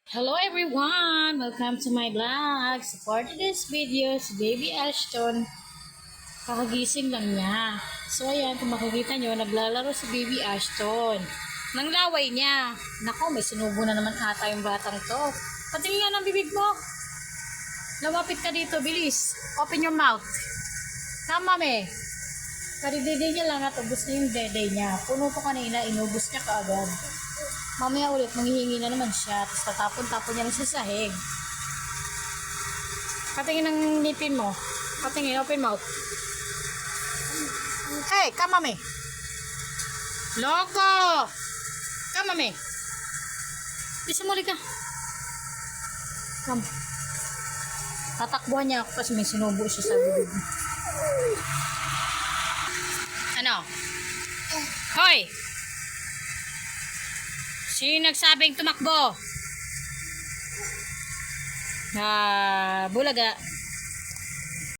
Hello everyone! Welcome to my vlog. For today's video, si Baby Ashton, kakagising lang niya. So ayan, kung makikita nyo, naglalaro si Baby Ashton. Nang laway niya. Nako, may sinubo na naman ata yung batang to. Patingin nga ng bibig mo. Lumapit ka dito, bilis. Open your mouth. Tama, me. Karidede niya lang at ubos na yung dede niya. Puno ko kanina, inubos niya kaagad. Mamaya ulit, manghihingi na naman siya. Tapos tatapon-tapon niya lang sa sahig. Patingin ng ngipin mo. Patingin, open mouth. Hey, come mami. Loco! Come mami. Bisa muli ka. Come. Tatakbuhan niya ako kasi may sinubo siya sa bibig. Ano? Hoy! Sino nagsabing tumakbo? Bulaga.